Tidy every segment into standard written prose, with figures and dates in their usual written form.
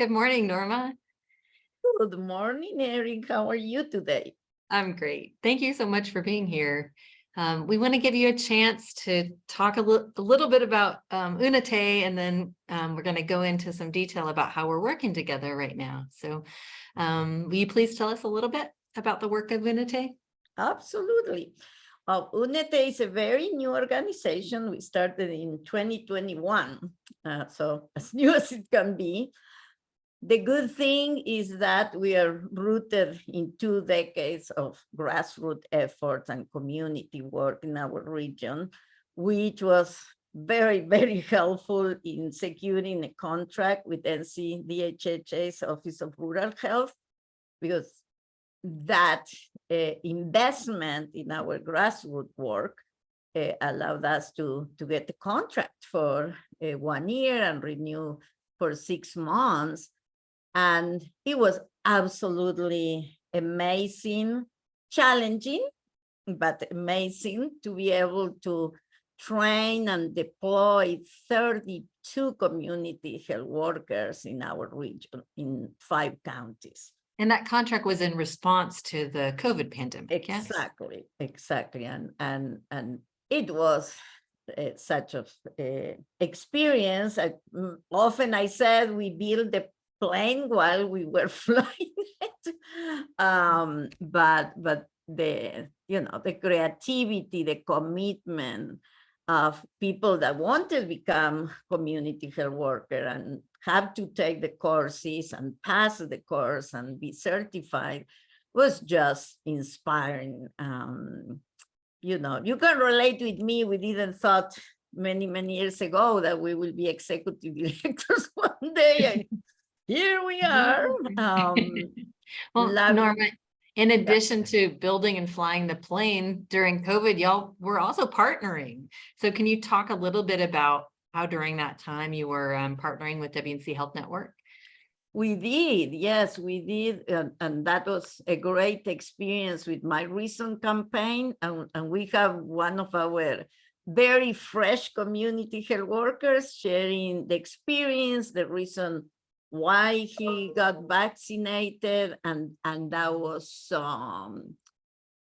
Good morning, Norma. Good morning, Erin. How are you today? I'm great. Thank you so much for being here. We want to give you a chance to talk a little bit about UNETE, and then we're going to go into some detail about how we're working together right now. So will you please tell us a little bit about the work of UNETE? Absolutely. UNETE is a very new organization. We started in 2021, so as new as it can be. The good thing is that we are rooted in 2 decades of grassroots efforts and community work in our region, which was very, very helpful in securing a contract with NCDHH's Office of Rural Health, because that investment in our grassroots work allowed us to get the contract for 1 year and renew for 6 months. And it was absolutely amazing, challenging, but amazing to be able to train and deploy 32 community health workers in our region in 5 counties. And that contract was in response to the COVID pandemic. Exactly, yes? Exactly. And it was such a experience. Often I said we built the plane while we were flying it. But the the creativity, the commitment of people that want to become community health worker and have to take the courses and pass the course and be certified was just inspiring. You can relate with me. We didn't thought many years ago that we will be executive directors one day. Here we are. Well, Norma, in addition to building and flying the plane during COVID, y'all were also partnering. So can you talk a little bit about how during that time you were partnering with WNC Health Network? We did, yes, we did. And that was a great experience with my recent campaign. And we have one of our very fresh community health workers sharing the experience, the reason why he got vaccinated. And that was,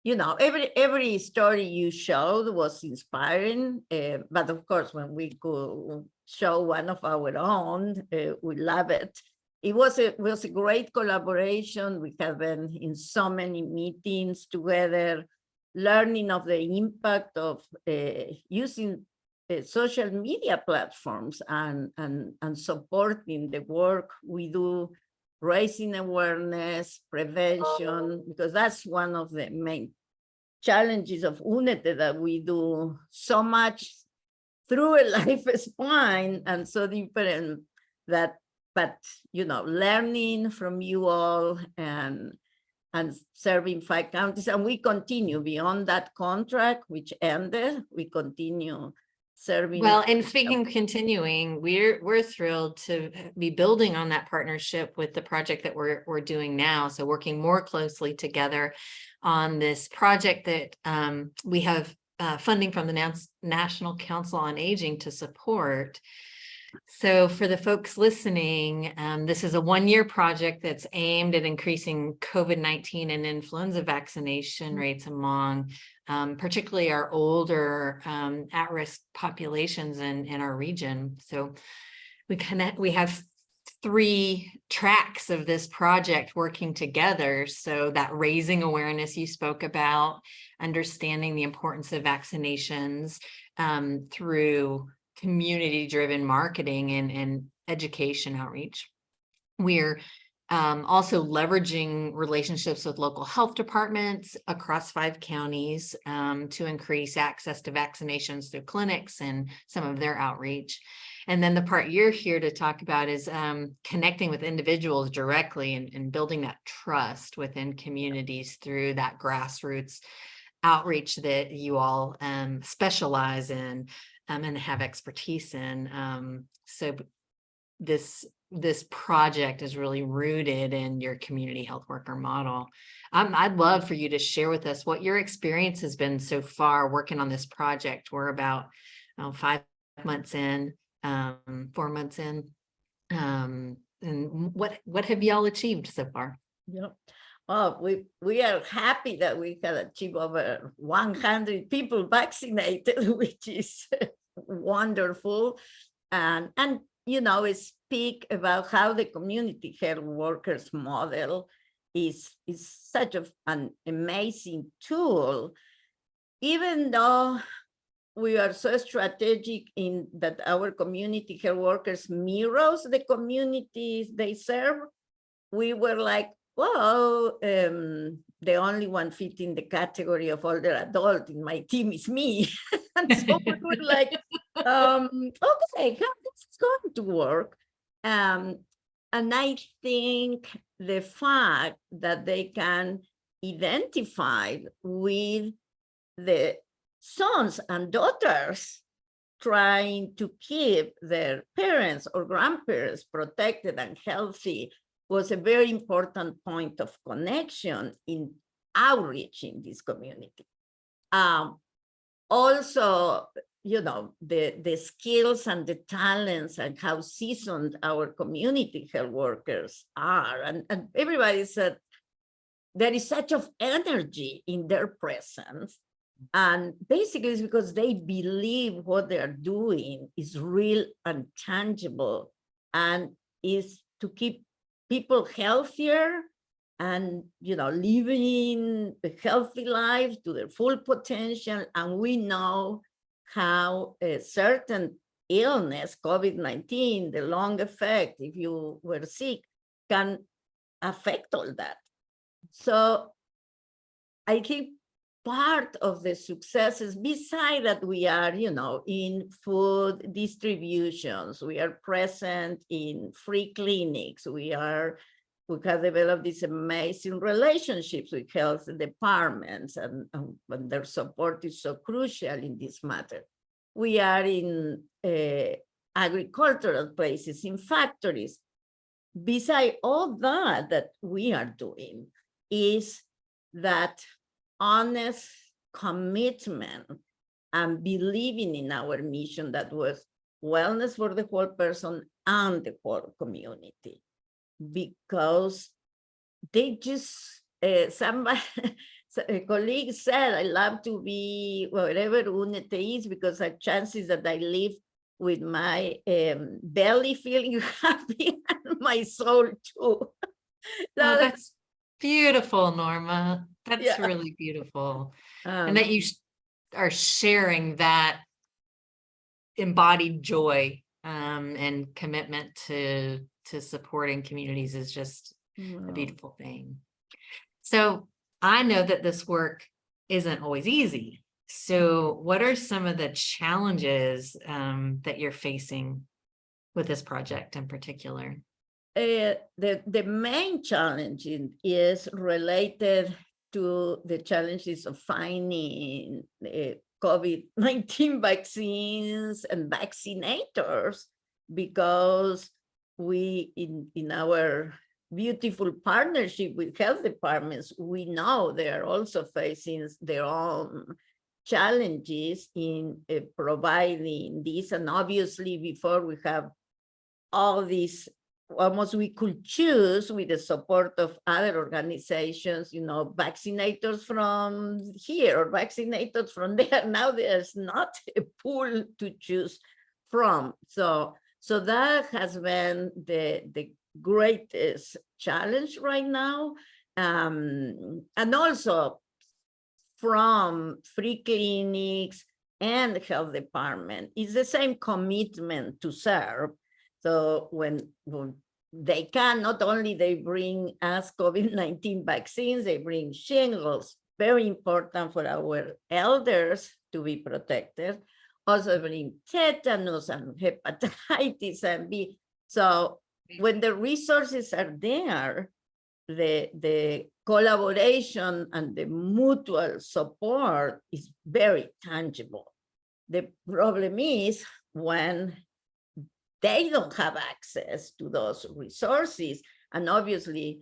every story you showed was inspiring. But of course, when we could show one of our own, we love it. It was a great collaboration. We have been in so many meetings together, learning of the impact of using social media platforms and supporting the work we do, raising awareness, prevention, because that's one of the main challenges of UNETE, that we do so much through a lifespan and so different that, but learning from you all and serving 5 counties, and we continue beyond that contract, which ended. We continue serving. Well, and speaking continuing, we're thrilled to be building on that partnership with the project that we're doing now. So working more closely together on this project that we have funding from the National Council on Aging to support. So for the folks listening, this is a 1-year project that's aimed at increasing COVID-19 and influenza vaccination rates among particularly our older at-risk populations in our region. So we have 3 tracks of this project working together. So that raising awareness you spoke about, understanding the importance of vaccinations through community-driven marketing and education outreach. We're also leveraging relationships with local health departments across 5 counties to increase access to vaccinations through clinics and some of their outreach. And then the part you're here to talk about is connecting with individuals directly and building that trust within communities through that grassroots outreach that you all specialize in and have expertise in. So this project is really rooted in your community health worker model. I'd love for you to share with us what your experience has been so far working on this project. We're about 5 months in, 4 months in. and what have y'all achieved so far? Yeah. Oh, we are happy that we can achieve over 100 people vaccinated, which is wonderful. And it speak about how the community health workers model is such an amazing tool, even though we are so strategic in that our community health workers mirrors the communities they serve. We were like, well, the only one fitting the category of older adult in my team is me. And so we were like, okay, how this is going to work? And I think the fact that they can identify with the sons and daughters trying to keep their parents or grandparents protected and healthy was a very important point of connection in outreach in this community. Also, the skills and the talents and how seasoned our community health workers are. And everybody said there is such of energy in their presence. And basically it's because they believe what they're doing is real and tangible and is to keep people healthier and, living a healthy life to their full potential. And we know how a certain illness, COVID-19, the long effect, if you were sick, can affect all that. So I think part of the successes, beside that we are, in food distributions, we are present in free clinics, we have developed these amazing relationships with health departments, and their support is so crucial in this matter. We are in agricultural places, in factories. Beside all that we are doing is that honest commitment and believing in our mission that was wellness for the whole person and the whole community. Because they just, a colleague said, I love to be wherever UNETE is because the chances that I live with my belly feeling happy and my soul too. Oh, that's beautiful, Norma. That's really beautiful. And that you are sharing that embodied joy and commitment to supporting communities is just a beautiful thing. So I know that this work isn't always easy. So what are some of the challenges that you're facing with this project in particular? The main challenge is related to the challenges of finding COVID-19 vaccines and vaccinators, because we, in our beautiful partnership with health departments, we know they are also facing their own challenges in providing this. And obviously, before we have all these, almost we could choose with the support of other organizations, vaccinators from here or vaccinators from there. Now there's not a pool to choose from. So that has been the greatest challenge right now. And also from free clinics and the health department, it's the same commitment to serve. So when they can, not only they bring us COVID-19 vaccines, they bring shingles, very important for our elders to be protected. Also bring tetanus and hepatitis and B. So when the resources are there, the collaboration and the mutual support is very tangible. The problem is when they don't have access to those resources. And obviously,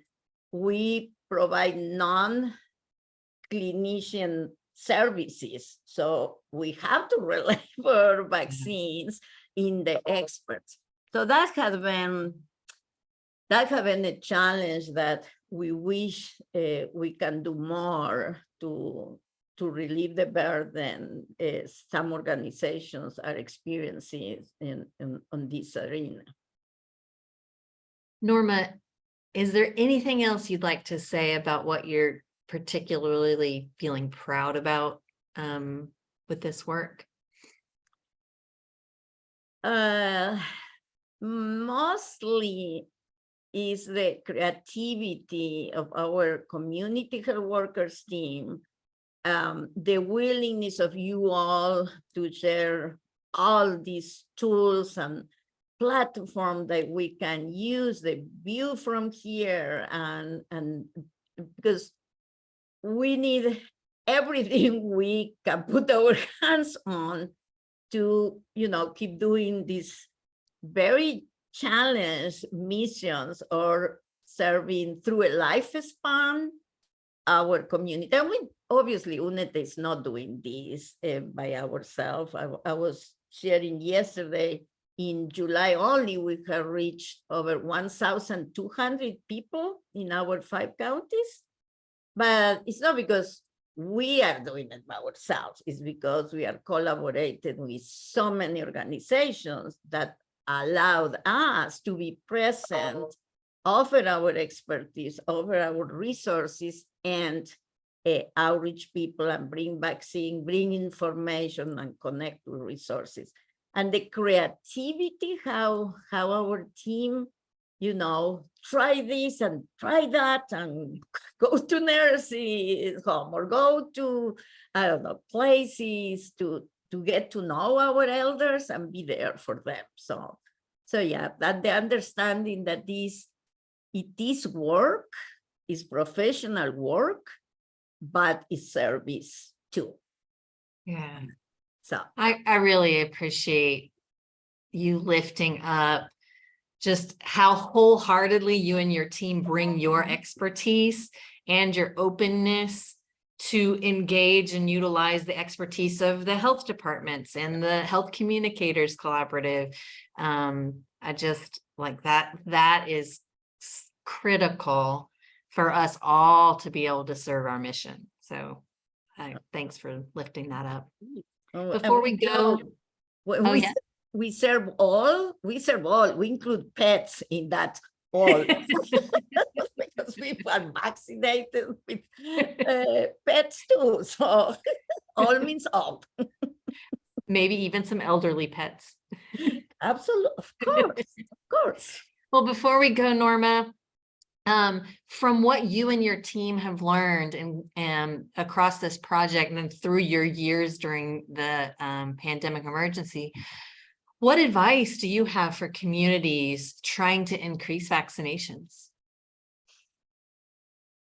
we provide non-clinician services. So we have to rely for vaccines in the experts. So that has been that have been a challenge that we wish we can do more to relieve the burden some organizations are experiencing on this arena. Norma, is there anything else you'd like to say about what you're particularly feeling proud about with this work? Mostly is the creativity of our community health workers team, the willingness of you all to share all these tools and platform that we can use, the view from here, and because we need everything we can put our hands on to, keep doing these very challenged missions or serving through a lifespan our community. And we obviously UNETE is not doing this by ourselves. I was sharing yesterday, in July only, we have reached over 1,200 people in our 5 counties. But it's not because we are doing it by ourselves. It's because we are collaborating with so many organizations that allowed us to be present, offer our expertise, offer our resources, and outreach people and bring vaccine, bring information, and connect with resources. And the creativity, how our team, try this and try that, and go to nurses' home or go to, I don't know, places to get to know our elders and be there for them. So yeah, that the understanding that it is work, is professional work, but it's service too. Yeah. So I really appreciate you lifting up just how wholeheartedly you and your team bring your expertise and your openness to engage and utilize the expertise of the health departments and the Health Communicators Collaborative. I just like that. That is critical for us all to be able to serve our mission. So thanks for lifting that up. Before we go, we serve all, we include pets in that all. Because we are vaccinated with pets too, so all means all. Maybe even some elderly pets. Absolutely, of course. Well, before we go, Norma, from what you and your team have learned and across this project and then through your years during the pandemic emergency, what advice do you have for communities trying to increase vaccinations?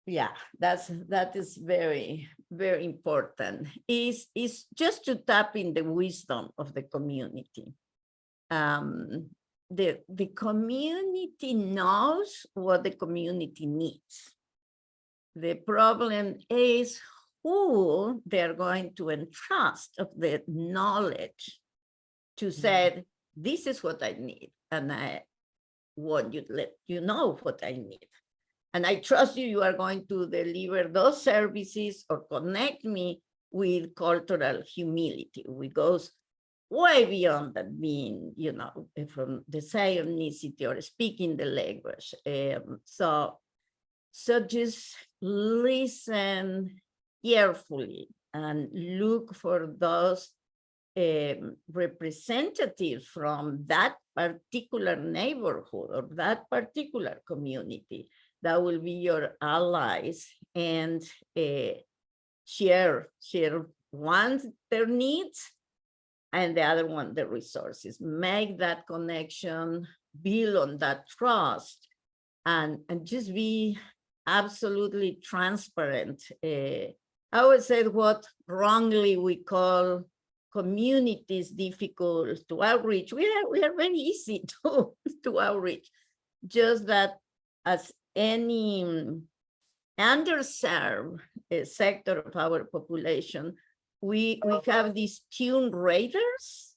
Yeah, that is very, very important. Is just to tap in the wisdom of the community. The community knows what the community needs. The problem is who they're going to entrust of the knowledge to say, this is what I need, and I want you to let you know what I need. And I trust you are going to deliver those services or connect me with cultural humility, which goes way beyond that being, from the same ethnicity or speaking the language. So just listen carefully and look for those representatives from that particular neighborhood or that particular community that will be your allies, and share one their needs and the other one the resources. Make that connection, build on that trust, and just be absolutely transparent. I always said what wrongly we call communities difficult to outreach. We are very easy to outreach. Just that as any underserved sector of our population, we have these tune radars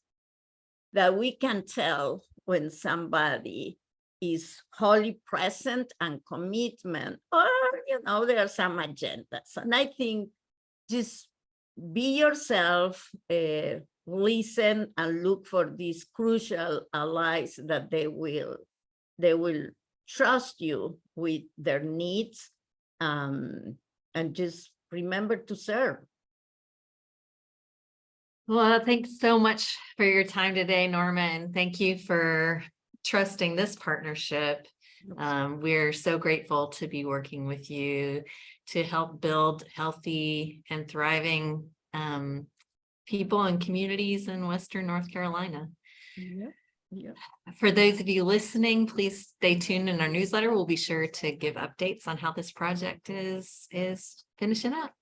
that we can tell when somebody is wholly present and commitment, or, there are some agendas. And I think just be yourself, listen and look for these crucial allies that they will trust you with their needs, and just remember to serve. Well, thanks so much for your time today, Norma, and thank you for trusting this partnership. We're so grateful to be working with you to help build healthy and thriving people and communities in Western North Carolina. Yeah. Yeah. For those of you listening, please stay tuned in our newsletter. We'll be sure to give updates on how this project is finishing up.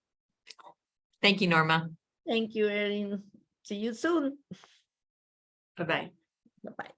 Thank you, Norma. Thank you, Erin. See you soon. Bye-bye. Bye-bye.